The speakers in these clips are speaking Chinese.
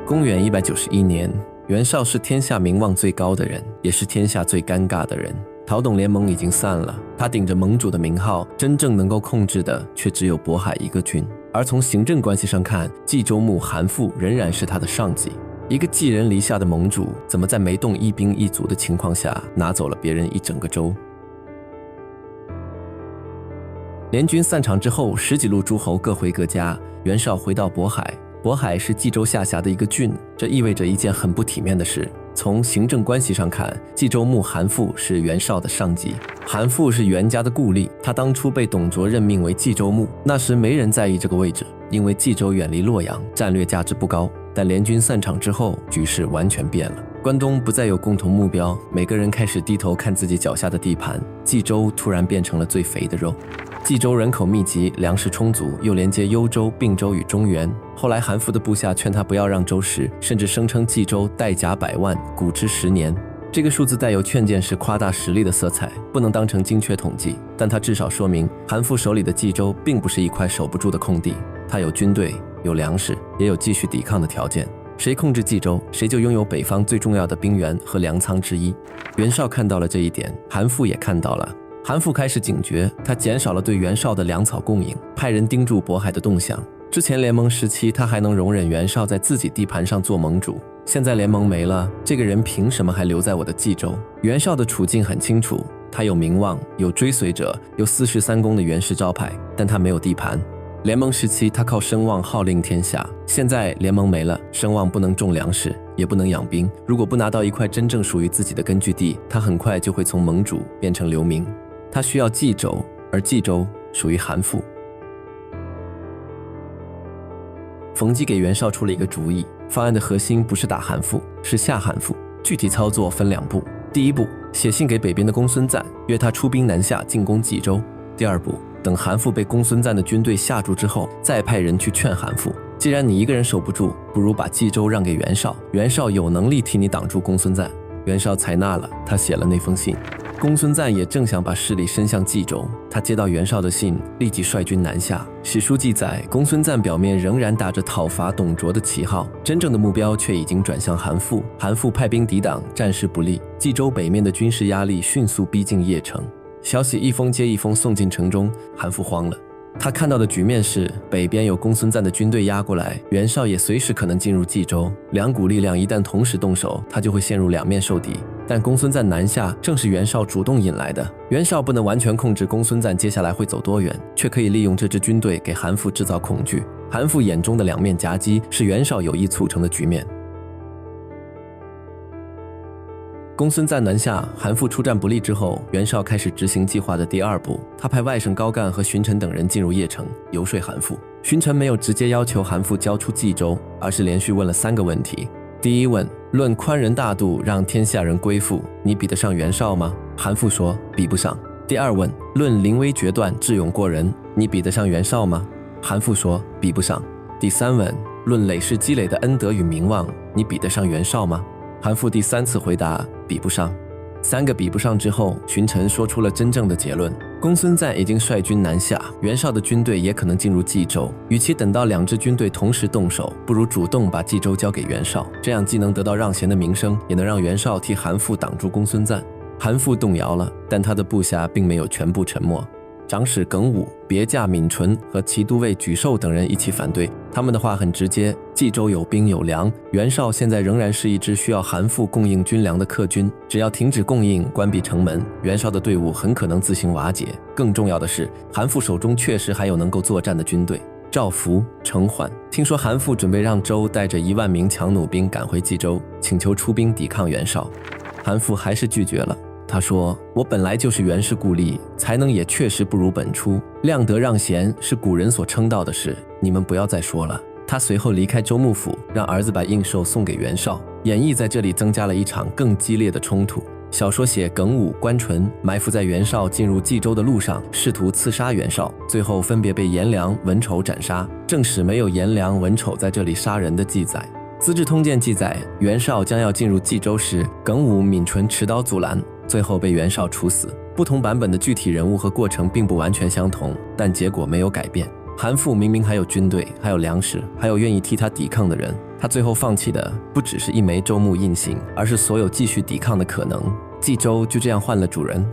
公元191年，袁绍是天下名望最高的人，也是天下最尴尬的人。陶董联盟已经散了，他顶着盟主的名号，真正能够控制的却只有渤海一个郡。而从行政关系上看，冀州牧韩馥仍然是他的上级。一个寄人篱下的盟主，怎么在没动一兵一卒的情况下，拿走了别人一整个州？联军散场之后，10几路诸侯各回各家，袁绍回到渤海。渤海是冀州下辖的一个郡，这意味着一件很不体面的事。从行政关系上看，冀州牧韩馥是袁绍的上级，韩馥是袁家的故吏，他当初被董卓任命为冀州牧，那时没人在意这个位置，因为冀州远离洛阳，战略价值不高。但联军散场之后，局势完全变了，关东不再有共同目标，每个人开始低头看自己脚下的地盘，冀州突然变成了最肥的肉。冀州人口密集，粮食充足，又连接幽州、并州与中原。后来韩馥的部下劝他不要让州食，甚至声称冀州带甲100万，谷之10年。这个数字带有劝谏式夸大实力的色彩，不能当成精确统计，但它至少说明韩馥手里的冀州并不是一块守不住的空地，他有军队，有粮食，也有继续抵抗的条件。谁控制冀州，谁就拥有北方最重要的兵源和粮仓之一。袁绍看到了这一点，韩馥也看到了。韩馥开始警觉，他减少了对袁绍的粮草供应，派人盯住渤海的动向。之前联盟时期，他还能容忍袁绍在自己地盘上做盟主，现在联盟没了，这个人凭什么还留在我的冀州？袁绍的处境很清楚，他有名望，有追随者，有4世3公的袁氏招牌，但他没有地盘。联盟时期，他靠声望号令天下，现在联盟没了，声望不能种粮食，也不能养兵，如果不拿到一块真正属于自己的根据地，他很快就会从盟主变成流民。他需要冀州，而冀州属于韩馥。冯基给袁绍出了一个主意，方案的核心不是打韩馥，是下韩馥。具体操作分2步，第一步，写信给北边的公孙瓒，约他出兵南下进攻冀州。第二步，等韩馥被公孙瓒的军队吓住之后，再派人去劝韩馥，既然你一个人守不住，不如把冀州让给袁绍，袁绍有能力替你挡住公孙瓒。袁绍采纳了，他写了那封信。公孙瓒也正想把势力伸向冀州，他接到袁绍的信，立即率军南下。史书记载，公孙瓒表面仍然打着讨伐董卓的旗号，真正的目标却已经转向韩馥。韩馥派兵抵挡，战事不利，冀州北面的军事压力迅速逼近邺城。消息一封接一封送进城中，韩馥慌了。他看到的局面是，北边有公孙瓒的军队压过来，袁绍也随时可能进入冀州，两股力量一旦同时动手，他就会陷入两面受敌。但公孙瓒南下正是袁绍主动引来的，袁绍不能完全控制公孙瓒接下来会走多远，却可以利用这支军队给韩馥制造恐惧。韩馥眼中的两面夹击是袁绍有意促成的局面。公孙瓒南下，韩馥出战不利之后，袁绍开始执行计划的第2步，他派外省高干和荀臣等人进入邺城，游说韩馥。荀臣没有直接要求韩馥交出冀州，而是连续问了3个问题。第一问，论宽仁大度，让天下人归附，你比得上袁绍吗？韩馥说比不上。第二问，论临危决断，智勇过人，你比得上袁绍吗？韩馥说比不上。第三问，论累世积累的恩德与名望，你比得上袁绍吗？韩馥第3次回答比不上。3个比不上之后，荀臣说出了真正的结论：公孙瓒已经率军南下，袁绍的军队也可能进入冀州。与其等到2支军队同时动手，不如主动把冀州交给袁绍，这样既能得到让贤的名声，也能让袁绍替韩馥挡住公孙瓒。韩馥动摇了，但他的部下并没有全部沉默。长史耿武、别驾闵纯和骑都尉沮授等人一起反对，他们的话很直接：冀州有兵有粮，袁绍现在仍然是一支需要韩馥供应军粮的客军，只要停止供应，关闭城门，袁绍的队伍很可能自行瓦解。更重要的是，韩馥手中确实还有能够作战的军队。赵福、程缓听说韩馥准备让周带着1万名强弩兵赶回冀州，请求出兵抵抗袁绍，韩馥还是拒绝了。他说，我本来就是袁氏故吏，才能也确实不如本初，量德让贤是古人所称道的事，你们不要再说了。他随后离开州幕府，让儿子把印绶送给袁绍。演义在这里增加了一场更激烈的冲突。小说写耿武、关纯埋伏在袁绍进入冀州的路上，试图刺杀袁绍，最后分别被颜良、文丑斩杀。正史没有颜良、文丑在这里杀人的记载。资治通鉴记载，袁绍将要进入冀州时，耿武、闵纯持刀阻拦，最后被袁绍处死。不同版本的具体人物和过程并不完全相同，但结果没有改变。韩馥明明还有军队，还有粮食，还有愿意替他抵抗的人，他最后放弃的不只是一枚州牧印信，而是所有继续抵抗的可能。冀州就这样换了主人。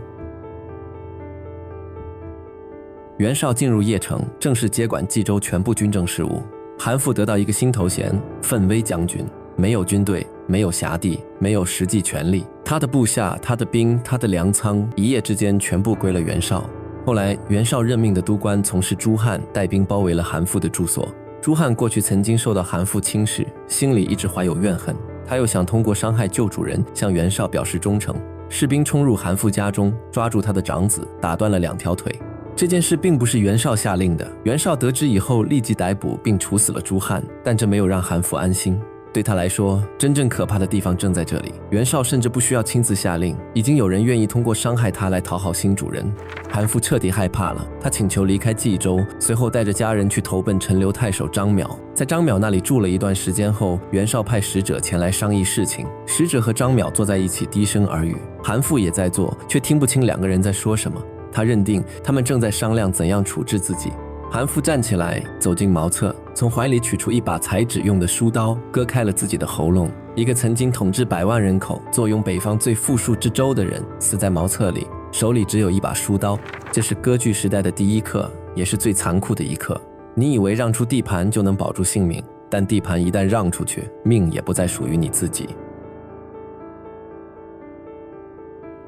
袁绍进入邺城，正式接管冀州全部军政事务。韩馥得到一个新头衔——奋威将军。没有军队，没有辖地，没有实际权力，他的部下、他的兵、他的粮仓，一夜之间全部归了袁绍。后来，袁绍任命的督官从事朱汉带兵包围了韩馥的住所。朱汉过去曾经受到韩馥轻视，心里一直怀有怨恨。他又想通过伤害旧主人向袁绍表示忠诚。士兵冲入韩馥家中，抓住他的长子，打断了2条腿。这件事并不是袁绍下令的，袁绍得知以后立即逮捕并处死了朱汉，但这没有让韩馥安心。对他来说，真正可怕的地方正在这里。袁绍甚至不需要亲自下令，已经有人愿意通过伤害他来讨好新主人。韩馥彻底害怕了，他请求离开冀州，随后带着家人去投奔陈留太守张邈。在张邈那里住了一段时间后，袁绍派使者前来商议事情。使者和张邈坐在一起低声耳语，韩馥也在座，却听不清2个人在说什么。他认定他们正在商量怎样处置自己。韩馥站起来，走进茅厕，从怀里取出一把裁纸用的书刀，割开了自己的喉咙。一个曾经统治100万人口、坐拥北方最富庶之州的人，死在茅厕里，手里只有一把书刀。这是割据时代的第一课，也是最残酷的一课。你以为让出地盘就能保住性命，但地盘一旦让出去，命也不再属于你自己。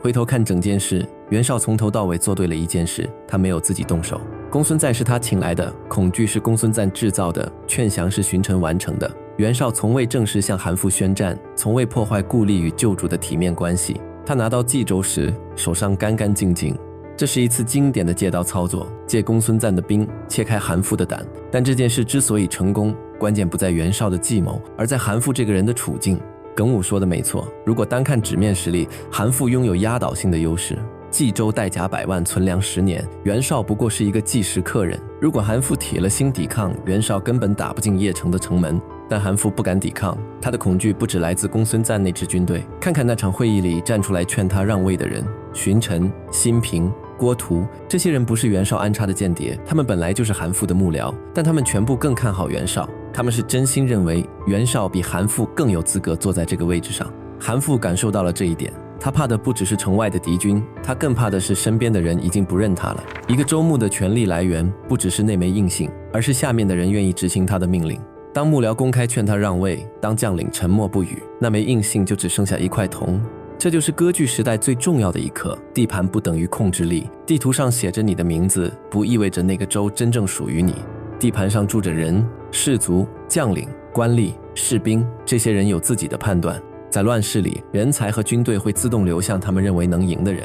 回头看整件事，袁绍从头到尾做对了一件事，他没有自己动手。公孙瓒是他请来的，恐惧是公孙瓒制造的，劝降是荀臣完成的。袁绍从未正式向韩馥宣战，从未破坏故吏与旧主的体面关系。他拿到冀州时，手上干干净净。这是一次经典的借刀操作，借公孙瓒的兵切开韩馥的胆。但这件事之所以成功，关键不在袁绍的计谋，而在韩馥这个人的处境。耿武说的没错，如果单看纸面实力，韩馥拥有压倒性的优势。冀州带甲100万，存粮10年，袁绍不过是一个计时客人。如果韩馥铁了心抵抗，袁绍根本打不进邺城的城门。但韩馥不敢抵抗，他的恐惧不只来自公孙瓒那支军队。看看那场会议里站出来劝他让位的人，荀臣、辛平、郭图，这些人不是袁绍安插的间谍，他们本来就是韩馥的幕僚，但他们全部更看好袁绍。他们是真心认为袁绍比韩馥更有资格坐在这个位置上。韩馥感受到了这一点，他怕的不只是城外的敌军，他更怕的是身边的人已经不认他了。一个州牧的权力来源不只是那枚印信，而是下面的人愿意执行他的命令。当幕僚公开劝他让位，当将领沉默不语，那枚印信就只剩下一块铜。这就是割据时代最重要的一课，地盘不等于控制力。地图上写着你的名字，不意味着那个州真正属于你。地盘上住着人、士族、将领、官吏、士兵，这些人有自己的判断。在乱世里，人才和军队会自动流向他们认为能赢的人。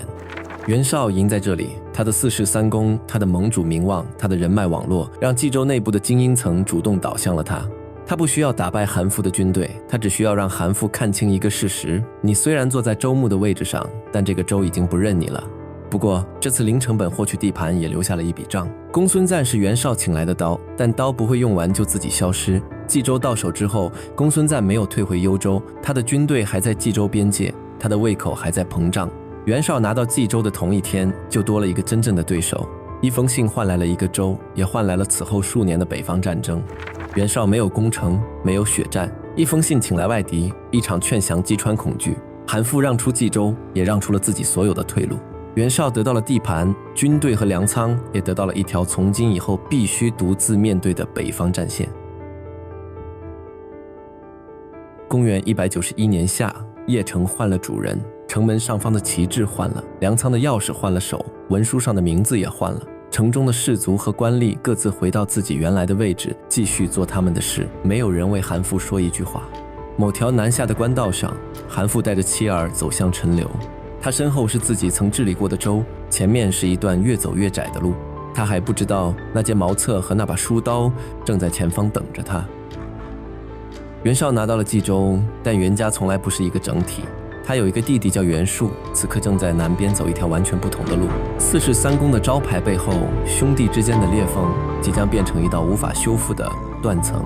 袁绍赢在这里，他的4世3公，他的盟主名望，他的人脉网络，让冀州内部的精英层主动倒向了他。他不需要打败韩馥的军队，他只需要让韩馥看清一个事实：你虽然坐在州牧的位置上，但这个州已经不认你了。不过这次零成本获取地盘也留下了一笔账。公孙瓒是袁绍请来的刀，但刀不会用完就自己消失。冀州到手之后，公孙瓒没有退回幽州，他的军队还在冀州边界，他的胃口还在膨胀。袁绍拿到冀州的同一天，就多了一个真正的对手。一封信换来了一个州，也换来了此后数年的北方战争。袁绍没有攻城，没有血战，一封信请来外敌，一场劝降击穿恐惧。韩馥让出冀州，也让出了自己所有的退路。袁绍得到了地盘、军队和粮仓，也得到了一条从今以后必须独自面对的北方战线。公元191年夏，邺城换了主人，城门上方的旗帜换了，粮仓的钥匙换了手，文书上的名字也换了。城中的士族和官吏各自回到自己原来的位置，继续做他们的事，没有人为韩馥说一句话。某条南下的官道上，韩馥带着妻儿走向陈留。他身后是自己曾治理过的州，前面是一段越走越窄的路。他还不知道那间茅厕和那把书刀正在前方等着他。袁绍拿到了冀州，但袁家从来不是一个整体。他有一个弟弟叫袁术，此刻正在南边走一条完全不同的路。4世3公的招牌背后，兄弟之间的裂缝即将变成一道无法修复的断层。